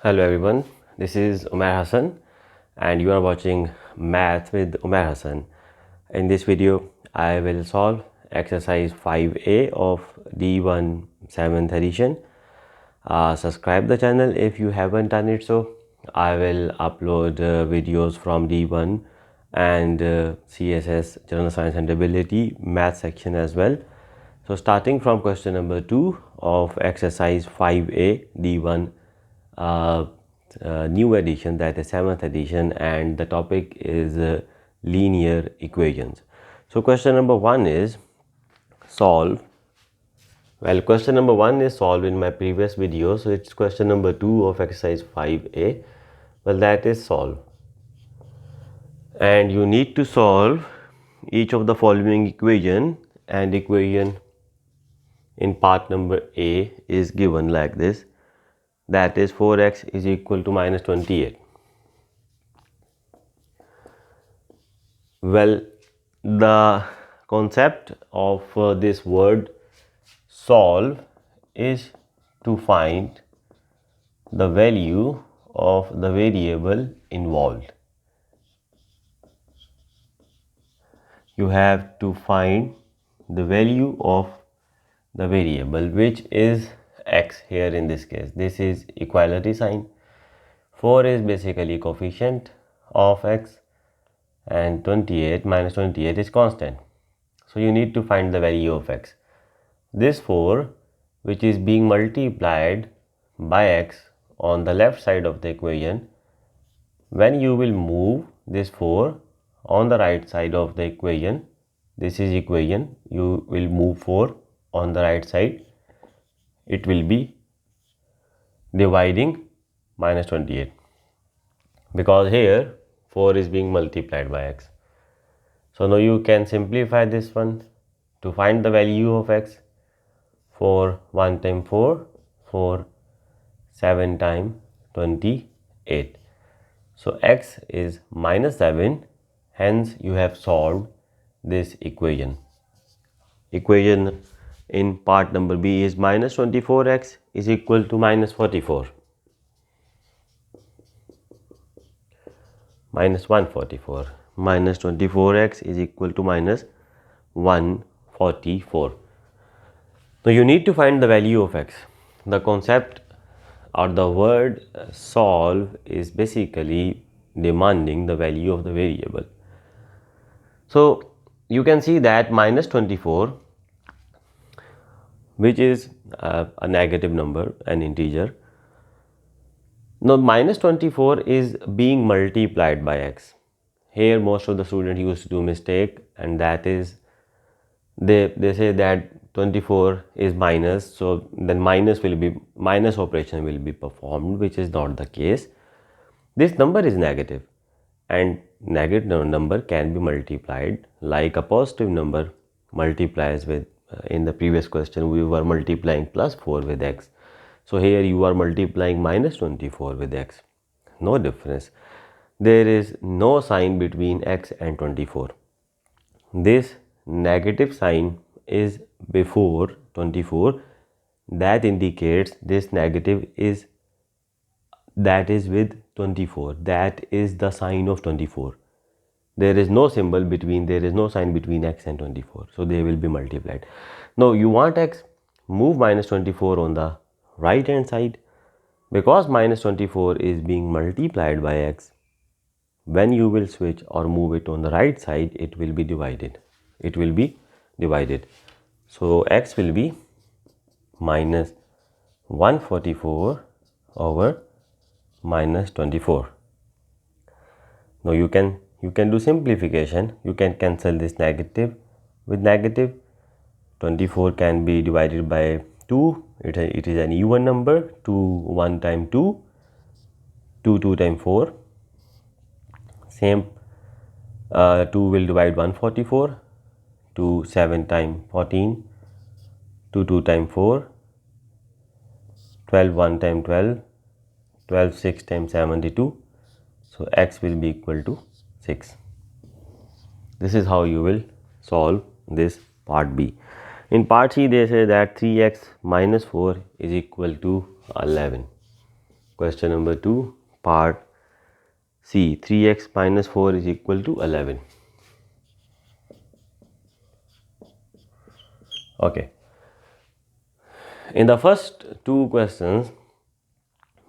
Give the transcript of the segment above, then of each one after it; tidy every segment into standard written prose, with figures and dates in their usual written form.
Hello everyone, this is Umair Hassan and you are watching Math with Umair Hassan. In this video, I will solve exercise 5A of D1 7th edition. Subscribe the channel if you haven't done it so. I will upload videos from D1 and CSS General Science and Ability Math section as well. So starting from question number 2 of exercise 5A D1 new edition, that is 7th edition, and the topic is linear equations. So question number 1 is solve. Well, question number 1 is solved in my previous video, so it's question number 2 of exercise 5A. Well, that is solve, and you need to solve each of the following equation, and equation in part number A is given like this, that is 4x is equal to minus 28. Well, the concept of this word solve is to find the value of the variable involved. You have to find the value of the variable, which is x here in this case. This is equality sign. 4 is basically coefficient of x and 28 minus 28 is constant. So you need to find the value of x. This 4, which is being multiplied by x on the left side of the equation, when you will move this 4 on the right side of the equation, this is equation, you will move 4 on the right side, it will be dividing minus 28, because here 4 is being multiplied by x. So now you can simplify this one to find the value of x. 4 1 times 4, 4 7 times 28. So x is minus 7, hence you have solved this equation. Equation in part number B is minus 24x is equal to minus 44. Minus 144. Minus 24x is equal to minus 144. Now you need to find the value of x. The concept or the word solve is basically demanding the value of the variable. So you can see that minus 24, which is a negative number, an integer. Now minus 24 is being multiplied by x. Here most of the students used to do mistake, and that is they say that 24 is minus, so then minus operation will be performed, which is not the case. This number is negative, and negative number can be multiplied like a positive number multiplies with in the previous question we were multiplying plus 4 with x. So here you are multiplying minus 24 with x. No difference. There is no sign between x and 24. This negative sign is before 24. That indicates this negative is with 24. That is the sign of 24. There is no symbol between, there is no sign between x and 24. So they will be multiplied. Now you want x, move minus 24 on the right hand side. Because minus 24 is being multiplied by x, when you will switch or move it on the right side, it will be divided. It will be divided. So x will be minus 144 over minus 24. Now you can do simplification. You can cancel this negative with negative. 24 can be divided by 2. It is an even number. 2 1 times 2, 2 times 4. Same, 2 will divide 144. 2 7 times 14. 2 times 4. 12 1 times 12. 12 6 times 72. So x will be equal to 6. This is how you will solve this part B. In part C they say that 3x minus 4 is equal to 11. Question number 2, part C. 3x minus 4 is equal to 11. Okay. In the first two questions,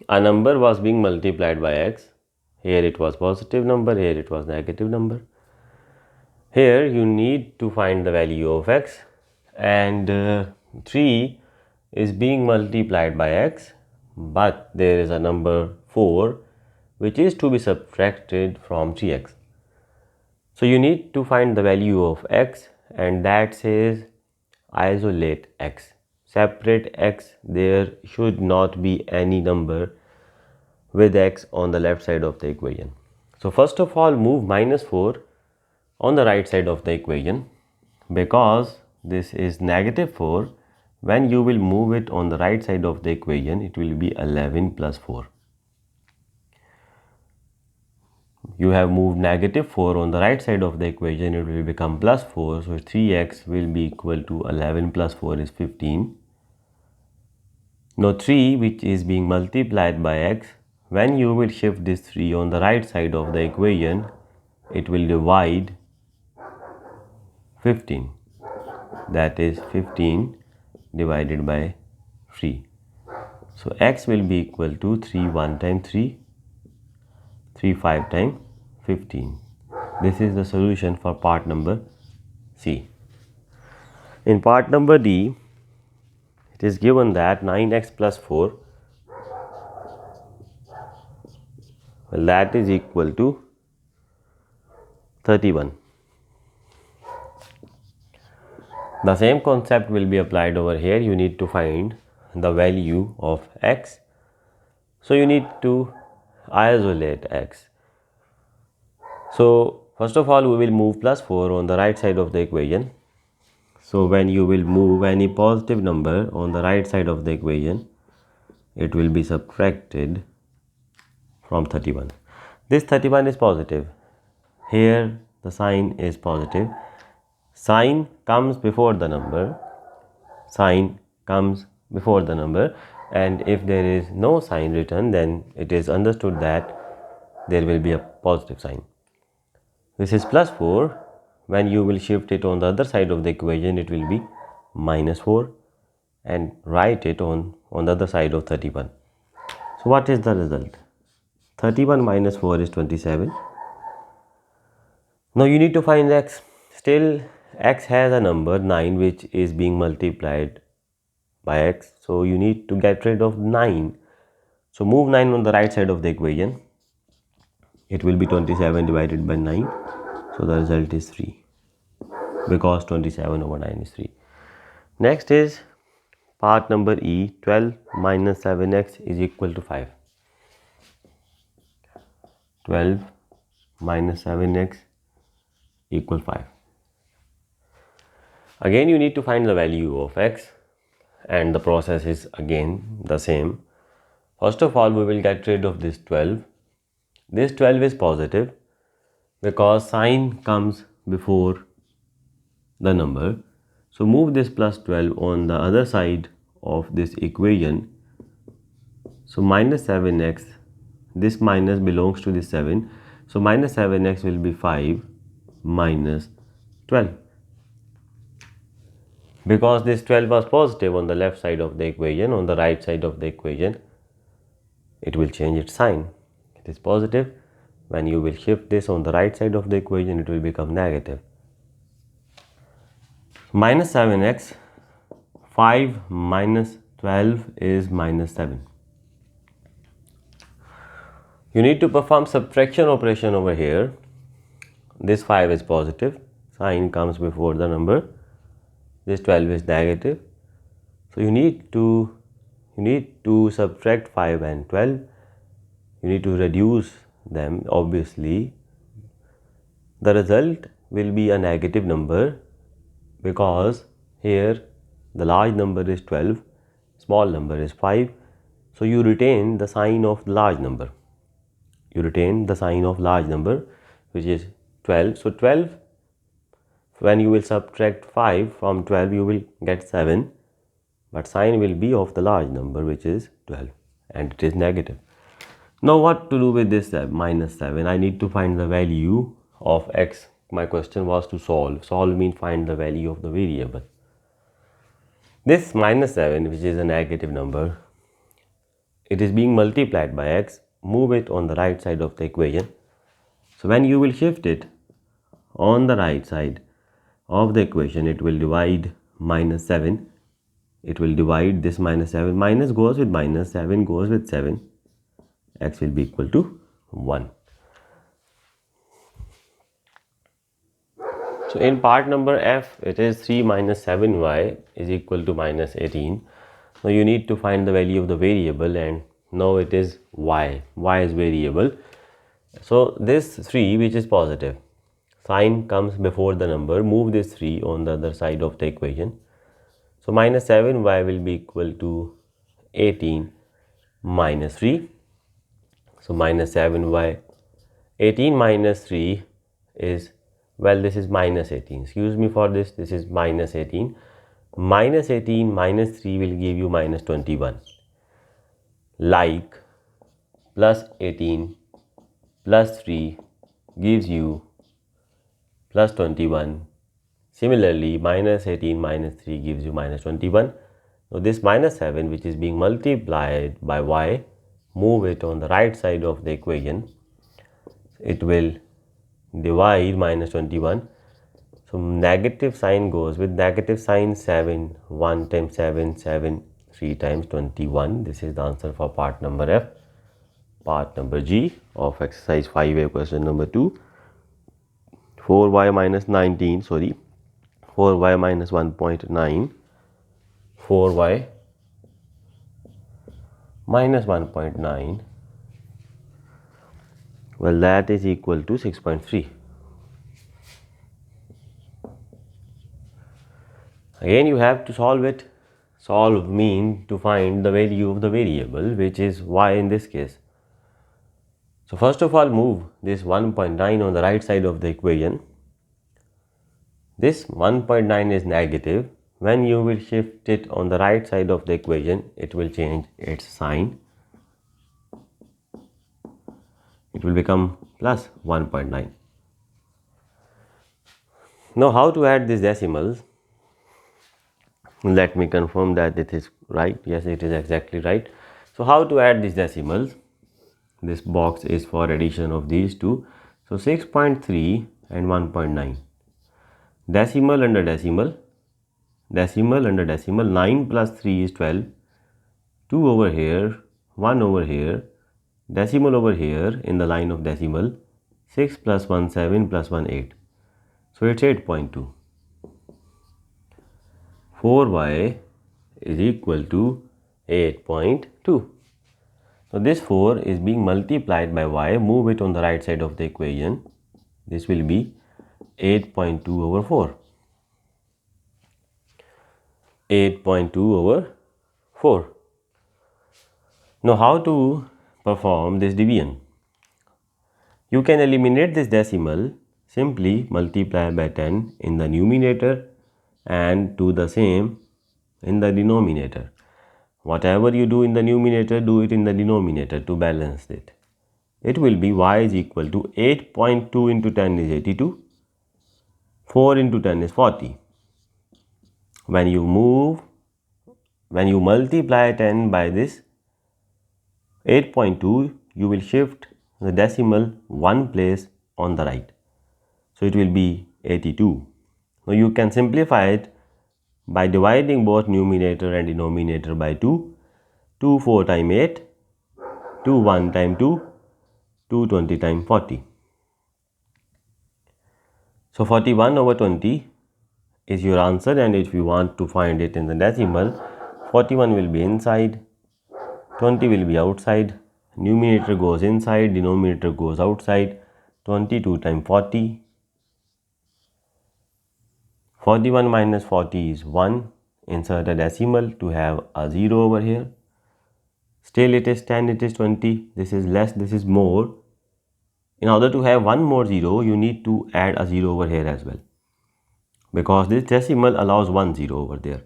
a number was being multiplied by x. Here it was positive number, here it was negative number. Here you need to find the value of x, and 3 is being multiplied by x, but there is a number 4 which is to be subtracted from 3x. So you need to find the value of x, and that says isolate x, separate x. There should not be any number with x on the left side of the equation. So first of all, move minus 4 on the right side of the equation, because this is negative 4. When you will move it on the right side of the equation, it will be 11 plus 4. You have moved negative 4 on the right side of the equation, it will become plus 4. So 3x will be equal to 11 plus 4 is 15. Now 3, which is being multiplied by x, when you will shift this 3 on the right side of the equation, it will divide 15. That is 15 divided by 3. So x will be equal to 3 1 times 3, 3 5 times 15. This is the solution for part number C. In part number D, it is given that 9x plus 4, well, that is equal to 31. The same concept will be applied over here. You need to find the value of x. So you need to isolate x. So first of all, we will move plus 4 on the right side of the equation. So when you will move any positive number on the right side of the equation, it will be subtracted from 31. This 31 is positive. Here the sign is positive. Sign comes before the number. Sign comes before the number, and if there is no sign written, then it is understood that there will be a positive sign. This is plus 4. When you will shift it on the other side of the equation, it will be minus 4, and write it on the other side of 31. So what is the result? 31 minus 4 is 27. Now you need to find x. Still x has a number 9 which is being multiplied by x. So you need to get rid of 9. So move 9 on the right side of the equation. It will be 27 divided by 9. So the result is 3, because 27 over 9 is 3. Next is part number E. 12 minus 7x is equal to 5. 12 minus 7x equal 5. Again you need to find the value of x, and the process is again the same. First of all, we will get rid of this 12. This 12 is positive because sign comes before the number. So move this plus 12 on the other side of this equation. So minus 7x, this minus belongs to this 7. So minus 7x will be 5 minus 12. Because this 12 was positive on the left side of the equation, on the right side of the equation, it will change its sign. It is positive. When you will shift this on the right side of the equation, it will become negative. Minus 7x, 5 minus 12 is minus 7. You need to perform subtraction operation over here. This 5 is positive, sign comes before the number. This 12 is negative. So you need to subtract 5 and 12. You need to reduce them. Obviously the result will be a negative number, because here the large number is 12, small number is 5. So you retain the sign of the large number. You retain the sign of large number, which is 12. So 12, when you will subtract 5 from 12, you will get 7, but sign will be of the large number, which is 12, and it is negative. Now what to do with this minus 7? I need to find the value of x. My question was to solve. Solve means find the value of the variable. This minus 7, which is a negative number, it is being multiplied by x. Move it on the right side of the equation. So when you will shift it on the right side of the equation, it will divide minus 7. It will divide this minus 7. Minus goes with minus, 7 goes with 7. X will be equal to 1. So in part number F, it is 3 minus 7y is equal to minus 18. Now you need to find the value of the variable, and now it is y. Y is variable. So this 3, which is positive, sign comes before the number. Move this 3 on the other side of the equation. So minus 7y will be equal to 18 minus 3. So minus 7y. 18 minus 3 is, well, this is minus 18. Excuse me for this. This is minus 18. Minus 18 minus 3 will give you minus 21. Like plus 18 plus 3 gives you plus 21. Similarly, minus 18 minus 3 gives you minus 21. Now this minus 7, which is being multiplied by y, move it on the right side of the equation. It will divide minus 21. So negative sign goes with negative sign. 7, 1 times 7, 7, 3 times 21. This is the answer for part number F. Part number G of exercise 5A, question number 2. 4y minus 19, 4y minus 1.9, 4y minus 1.9, well, that is equal to 6.3. Again, you have to solve it. Solve means to find the value of the variable, which is y in this case. So first of all, move this 1.9 on the right side of the equation. This 1.9 is negative. When you will shift it on the right side of the equation, it will change its sign. It will become plus 1.9. Now how to add these decimals? Let me confirm that it is right. Yes, it is exactly right. So how to add these decimals? This box is for addition of these two. So 6.3 and 1.9. Decimal under decimal. Decimal under decimal. 9 plus 3 is 12. 2 over here. 1 over here. Decimal over here in the line of decimal. 6 plus 1, 7 plus 1, 8. So it's 8.2. 4y is equal to 8.2. So this 4 is being multiplied by y. Move it on the right side of the equation. This will be 8.2 over 4. 8.2 over 4. Now how to perform this division? You can eliminate this decimal. Simply multiply by 10 in the numerator and do the same in the denominator. Whatever you do in the numerator, do it in the denominator to balance it. It will be y is equal to 8.2 into 10 is 82. 4 into 10 is 40. When you multiply 10 by this 8.2, you will shift the decimal one place on the right. So it will be 82. Now you can simplify it by dividing both numerator and denominator by 2. 2 4 times 8, 2 1 times 2, 2 20 times 40. So 41 over 20 is your answer, and if you want to find it in the decimal, 41 will be inside, 20 will be outside, numerator goes inside, denominator goes outside. 22 times 40. 41 minus 40 is 1. Insert a decimal to have a 0 over here. Still it is 10, it is 20. This is less, this is more. In order to have one more 0, you need to add a 0 over here as well, because this decimal allows one 0 over there.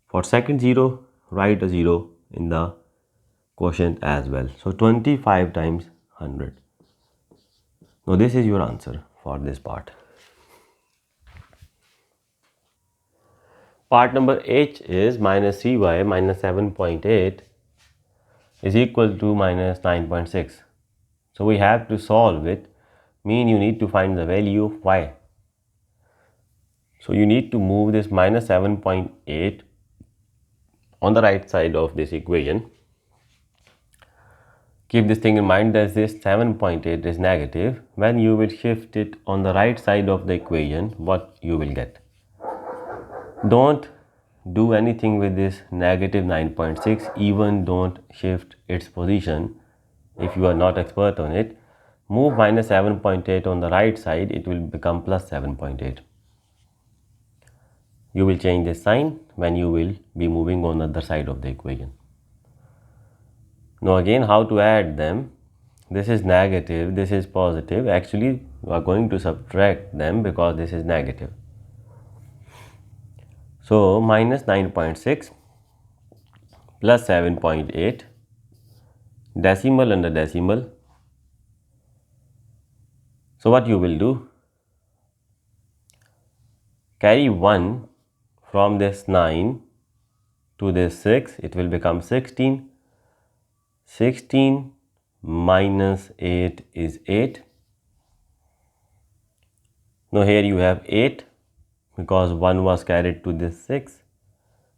For second 0, write a 0 in the quotient as well. So 25 times 100. Now this is your answer for this part. Part number H is minus 3y minus 7.8 is equal to minus 9.6. So we have to solve it, mean you need to find the value of y. So you need to move this minus 7.8 on the right side of this equation. Keep this thing in mind that this 7.8 is negative. When you will shift it on the right side of the equation, what you will get? Don't do anything with this negative 9.6, even don't shift its position if you are not expert on it. Move minus 7.8 on the right side, it will become plus 7.8. You will change the sign when you will be moving on the other side of the equation. Now again, how to add them? This is negative, this is positive. Actually, you are going to subtract them because this is negative. So minus 9.6 plus 7.8, decimal under decimal. So what you will do? Carry 1 from this 9 to this 6, it will become 16. 16 minus 8 is 8. Now here you have 8 because 1 was carried to this 6.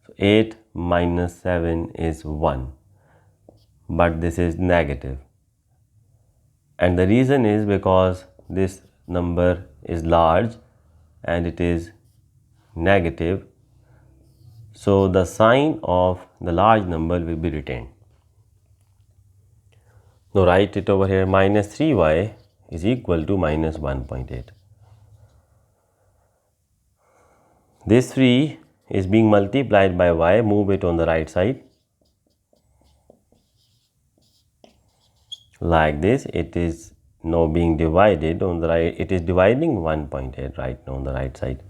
So 8 minus 7 is 1. But this is negative. And the reason is because this number is large and it is negative. So the sign of the large number will be retained. Now write it over here, minus 3y is equal to minus 1.8. This 3 is being multiplied by y, move it on the right side. Like this, it is now being divided on the right, it is dividing 1.8 right now on the right side.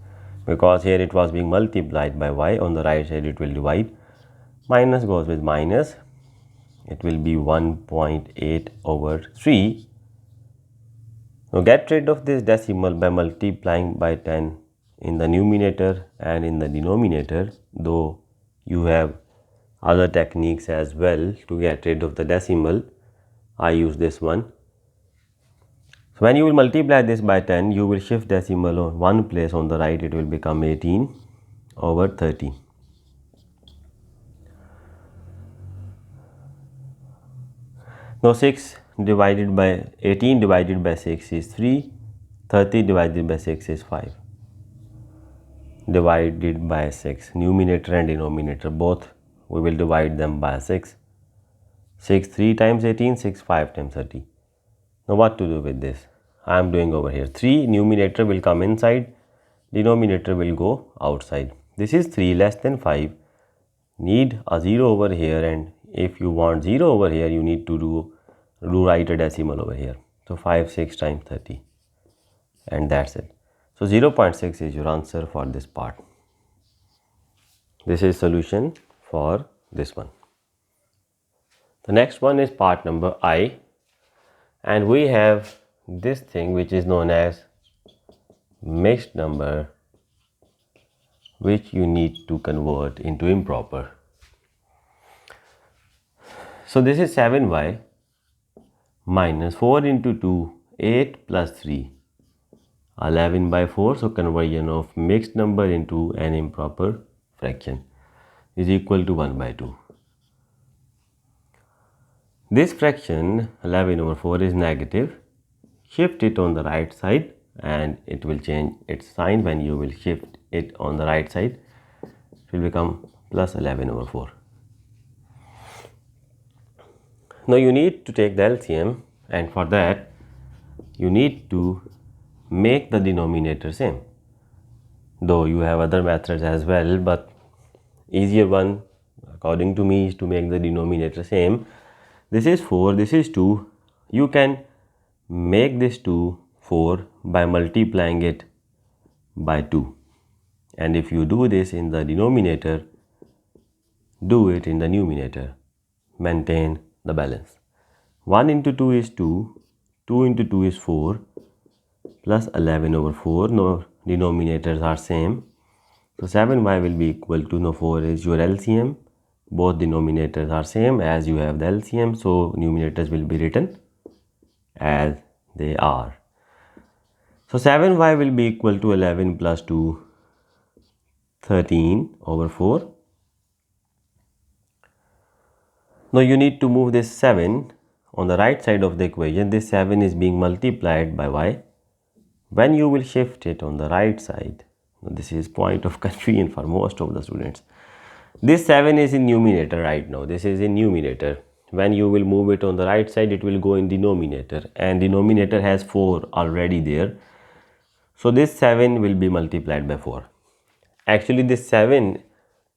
Because here it was being multiplied by y, on the right side it will divide. Minus goes with minus, it will be 1.8 over 3. Now get rid of this decimal by multiplying by 10 in the numerator and in the denominator, though you have other techniques as well to get rid of the decimal. I use this one. So when you will multiply this by 10, you will shift decimal on one place on the right, it will become 18 over 30. Now 6 divided by 18 divided by 6 is 3, 30 divided by 6 is 5. Divided by 6, numerator and denominator both, we will divide them by 6. 6 3 times 18, 6 5 times 30. Now what to do with this? I am doing over here. 3 numerator will come inside, denominator will go outside. This is 3 less than 5. Need a 0 over here, and if you want 0 over here, you need to write a decimal over here. So 5 6 times 30, and that's it. So 0.6 is your answer for this part. This is solution for this one. The next one is part number I, and we have this thing which is known as mixed number, which you need to convert into improper. So this is 7y minus 4 into 2, 8 plus 3, 11 by 4. So conversion of mixed number into an improper fraction is equal to 1 by 2. This fraction 11 over 4 is negative. Shift it on the right side and it will change its sign. When you will shift it on the right side, it will become plus 11 over 4. Now you need to take the LCM, and for that you need to make the denominator same. Though you have other methods as well, but easier one according to me is to make the denominator same. This is 4, this is 2. You can make this 2 4 by multiplying it by 2. And if you do this in the denominator, do it in the numerator. Maintain the balance. 1 into 2 is 2, 2 into 2 is 4, plus 11 over 4. No, denominators are same. So 7y will be equal to, no, 4 is your LCM. Both denominators are same as you have the LCM. So numerators will be written as they are. So 7y will be equal to 11 plus 2, 13 over 4. Now you need to move this 7 on the right side of the equation. This 7 is being multiplied by y. When you will shift it on the right side, this is point of confusion for most of the students. This 7 is in numerator right now. This is in numerator. When you will move it on the right side, it will go in denominator, and denominator has 4 already there. So this 7 will be multiplied by 4. Actually, this 7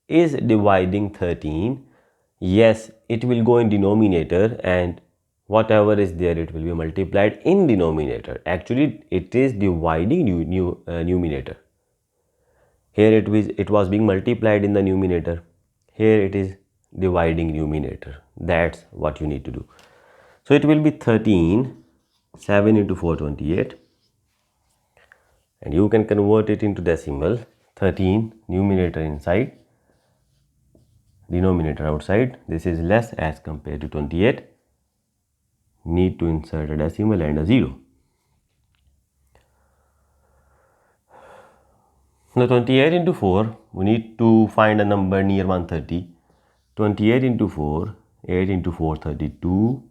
is dividing 13. Yes, it will go in denominator, and whatever is there, it will be multiplied in denominator. Actually, it is dividing numerator. Here it was being multiplied in the numerator. Here it is dividing numerator. That's what you need to do. So it will be 13, 7 into 4, 28. And you can convert it into decimal. 13 numerator inside, denominator outside. This is less as compared to 28. Need to insert a decimal and a 0. Now 28 into 4, we need to find a number near 130. 28 into 4, 8 into 4, 32.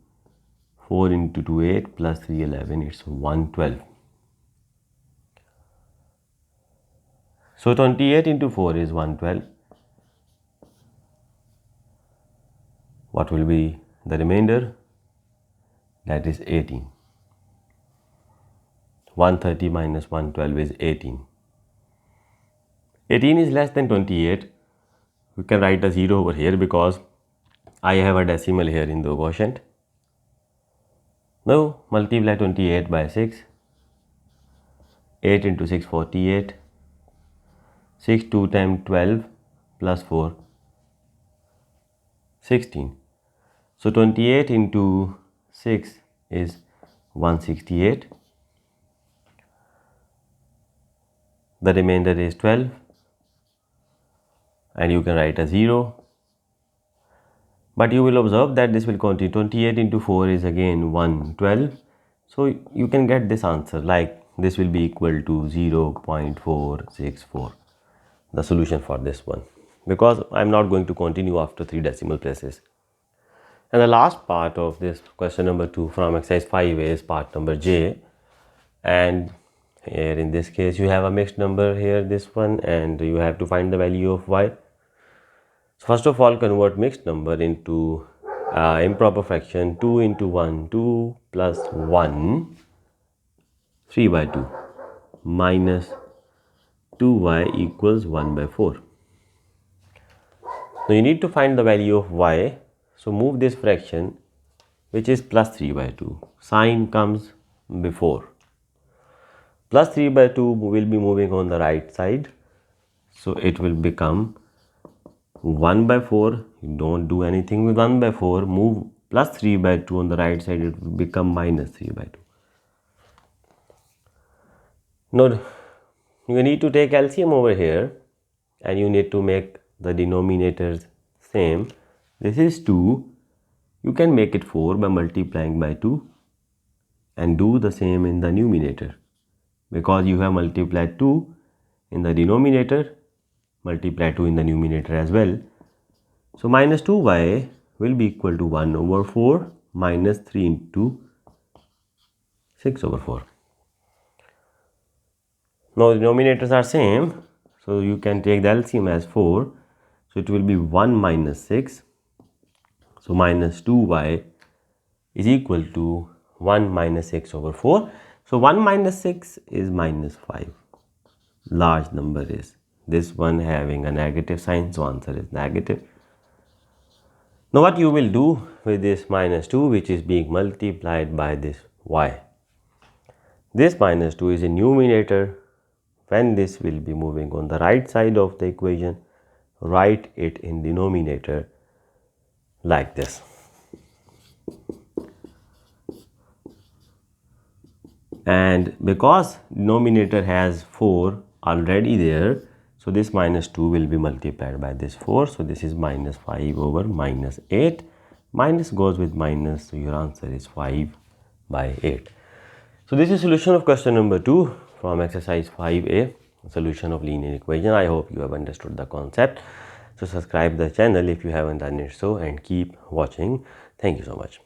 4 into 2, 8, plus 3, 11. It's 112. So 28 into 4 is 112. What will be the remainder? That is 18. 130 minus 112 is 18. 18 is less than 28. We can write a 0 over here because I have a decimal here in the quotient. Now multiply 28 by 6. 8 into 6, 48. 6 2 times 12 plus 4, 16. So 28 into 6 is 168. The remainder is 12. And you can write a 0. But you will observe that this will continue. 28 into 4 is again 112. So you can get this answer, like this will be equal to 0.464. The solution for this one, because I am not going to continue after 3 decimal places. And the last part of this question number 2 from exercise 5 is part number J. And here in this case you have a mixed number here, this one, and you have to find the value of y. So first of all, convert mixed number into improper fraction. 2 into 1, 2 plus 1, 3 by 2 minus 2y equals 1 by 4. Now you need to find the value of y. So move this fraction, which is plus 3 by 2. Sign comes before. Plus 3 by 2 will be moving on the right side. So it will become 1 by 4. You don't do anything with 1 by 4. Move plus 3 by 2 on the right side. It will become minus 3 by 2. Now you need to take LCM over here, and you need to make the denominators same. This is 2. You can make it 4 by multiplying by 2, and do the same in the numerator. Because you have multiplied 2 in the denominator, multiply 2 in the numerator as well. So minus 2y will be equal to 1 over 4 minus 3 into 6 over 4. Now the denominators are same, so you can take the LCM as 4. So it will be 1 minus 6. So minus 2y is equal to 1 minus 6 over 4. So 1 minus 6 is minus 5. Large number is this one having a negative sign, so answer is negative. Now what you will do with this minus 2, which is being multiplied by this y. This minus 2 is a numerator. When this will be moving on the right side of the equation, write it in denominator like this. and because denominator has 4 already there, so this minus 2 will be multiplied by this 4. So this is minus 5 over minus 8. Minus goes with minus, so your answer is 5 by 8. So this is solution of question number 2 from exercise 5a, solution of linear equation. I hope you have understood the concept. So subscribe the channel if you haven't done it so, and keep watching. Thank you so much.